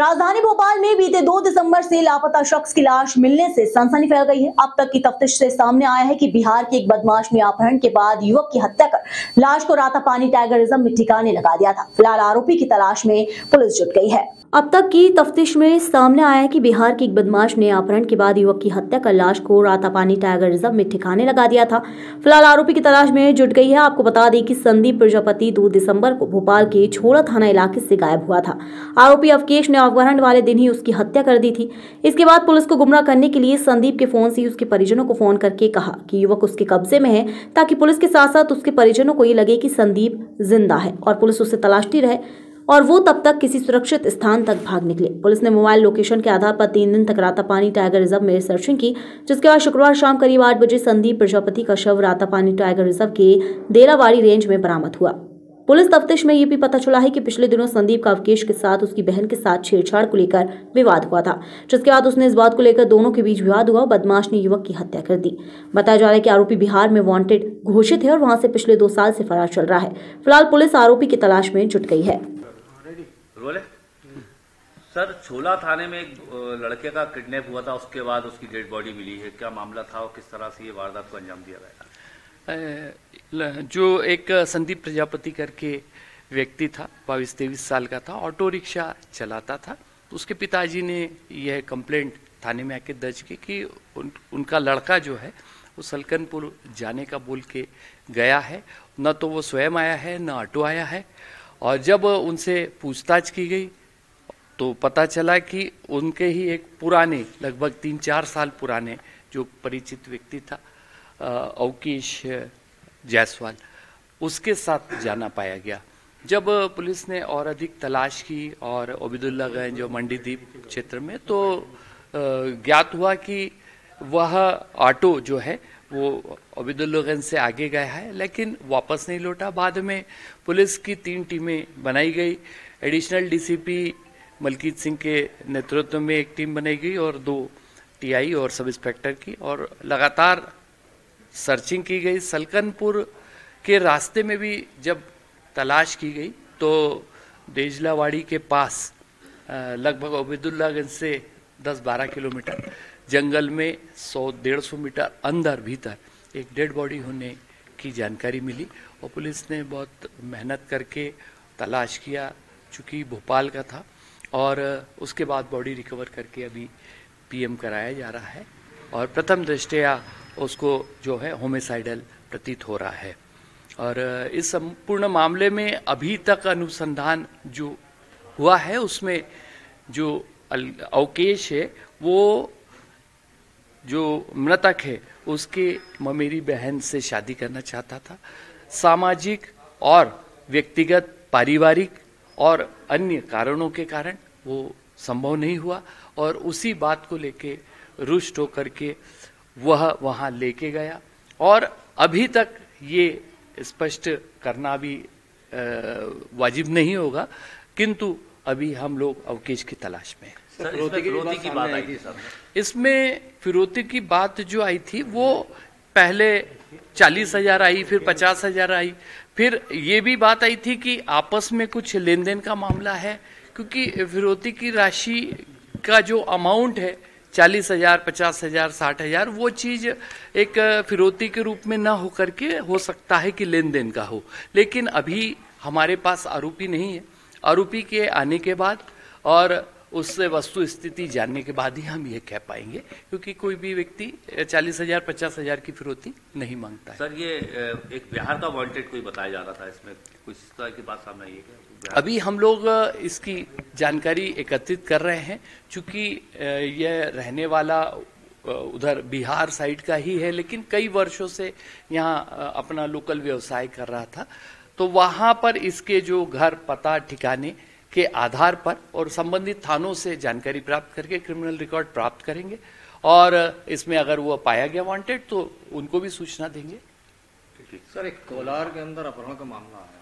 राजधानी भोपाल में बीते 2 दिसंबर से लापता शख्स की लाश मिलने से सनसनी फैल गई है। अब तक की तफ्तीश से सामने आया है कि बिहार के एक बदमाश ने अपहरण के बाद युवक की हत्या कर लाश को रातापानी टाइगर रिजर्व में ठिकाने लगा दिया था। फिलहाल आरोपी की तलाश में पुलिस जुट गई है। अब तक की तफ्तीश में सामने आया है कि बिहार के एक बदमाश ने अपहरण के बाद युवक की हत्या कर लाश को रातापानी टाइगर रिजर्व में ठिकाने लगा दिया था। फिलहाल आरोपी की तलाश में जुट गई है। आपको बता दें कि संदीप प्रजापति 2 दिसंबर को भोपाल के छोड़ा थाना इलाके से गायब हुआ था। आरोपी अवकेश ने अपहरण वाले दिन ही उसकी हत्या कर दी थी। इसके बाद पुलिस को गुमराह करने के लिए संदीप के फोन से उसके परिजनों को फोन करके कहा कि युवक उसके कब्जे में है, ताकि पुलिस के साथ साथ उसके परिजनों को ये लगे कि संदीप जिंदा है और पुलिस उसे तलाशती रहे और वो तब तक किसी सुरक्षित स्थान तक भाग निकले। पुलिस ने मोबाइल लोकेशन के आधार पर 3 दिन तक रातापानी टाइगर रिजर्व में सर्चिंग की, जिसके बाद शुक्रवार शाम करीब 8 बजे संदीप प्रजापति का शव रातापानी टाइगर रिजर्व के देरावाड़ी रेंज में बरामद हुआ। पुलिस तफ्तीश में ये भी पता चला है कि पिछले दिनों संदीप का अवकेश के साथ उसकी बहन के साथ छेड़छाड़ को लेकर विवाद हुआ था, जिसके बाद उसने इस बात को लेकर दोनों के बीच विवाद हुआ। बदमाश ने युवक की हत्या कर दी। बताया जा रहा है कि आरोपी बिहार में वांटेड घोषित है और वहां से पिछले 2 साल से फरार चल रहा है। फिलहाल पुलिस आरोपी की तलाश में जुट गई है। सर, छोला थाने में एक लड़के का किडनैप हुआ था, उसके बाद उसकी डेड बॉडी मिली है। क्या मामला था और किस तरह से ये वारदात को अंजाम दिया गया? जो एक संदीप प्रजापति करके व्यक्ति था, 22-23 साल का था, ऑटो रिक्शा चलाता था। तो उसके पिताजी ने यह कंप्लेंट थाने में आके दर्ज की कि उनका लड़का जो है वो सलकनपुर जाने का बोल के गया है। न तो वो स्वयं आया है, न ऑटो आया है। और जब उनसे पूछताछ की गई तो पता चला कि उनके ही एक पुराने, लगभग 3-4 साल पुराने जो परिचित व्यक्ति था, अवकेश जायसवाल, उसके साथ जाना पाया गया। जब पुलिस ने और अधिक तलाश की और ओबिदुल्लागंज और मंडीदीप क्षेत्र में, तो ज्ञात हुआ कि वह ऑटो जो है वो ओबिदुल्लागंज से आगे गया है, लेकिन वापस नहीं लौटा। बाद में पुलिस की 3 टीमें बनाई गई। एडिशनल डीसीपी मलकीत सिंह के नेतृत्व में एक टीम बनाई गई और 2 टीआई और सब इंस्पेक्टर की, और लगातार सर्चिंग की गई। सलकनपुर के रास्ते में भी जब तलाश की गई तो देजलावाड़ी के पास लगभग ओबिदुल्लागंज से 10-12 किलोमीटर जंगल में 100-150 मीटर अंदर भीतर एक डेड बॉडी होने की जानकारी मिली और पुलिस ने बहुत मेहनत करके तलाश किया, चूँकि भोपाल का था, और उसके बाद बॉडी रिकवर करके अभी पीएम कराया जा रहा है और प्रथम दृष्टया उसको जो है होमिसाइडल प्रतीत हो रहा है। और इस संपूर्ण मामले में अभी तक अनुसंधान जो हुआ है उसमें जो अवकेश है, वो जो मृतक है उसके ममेरी बहन से शादी करना चाहता था। सामाजिक और व्यक्तिगत, पारिवारिक और अन्य कारणों के कारण वो संभव नहीं हुआ और उसी बात को लेके रुष्ट होकर के वह वहां लेके गया। और अभी तक ये स्पष्ट करना भी वाजिब नहीं होगा, किंतु अभी हम लोग अवकेश की तलाश में हैं। सर, इसमें फिरौती की बात आई थी सर। इसमें फिरौती की बात जो आई थी वो पहले 40,000 आई, फिर 50,000 आई, फिर ये भी बात आई थी कि आपस में कुछ लेन देन का मामला है, क्योंकि फिरौती की राशि का जो अमाउंट है 40,000, 50,000, 60,000, वो चीज एक फिरौती के रूप में ना होकर के हो सकता है कि लेन देन का हो। लेकिन अभी हमारे पास आरोपी नहीं है। आरोपी के आने के बाद और उससे वस्तु स्थिति जानने के बाद ही हम ये कह पाएंगे, क्योंकि कोई भी व्यक्ति 40,000, 50,000 की फिरौती नहीं मांगता है। सर, ये एक बिहार का वांटेड कोई बताया जा रहा था, इसमें कुछ इस तरह की बात सामने आई है क्या? अभी हम लोग इसकी जानकारी एकत्रित कर रहे हैं, चूंकि यह रहने वाला उधर बिहार साइड का ही है, लेकिन कई वर्षों से यहाँ अपना लोकल व्यवसाय कर रहा था। तो वहां पर इसके जो घर, पता, ठिकाने के आधार पर और संबंधित थानों से जानकारी प्राप्त करके क्रिमिनल रिकॉर्ड प्राप्त करेंगे और इसमें अगर वो पाया गया वांटेड तो उनको भी सूचना देंगे। सर, एक कोलार के अंदर अपहरण का मामला है।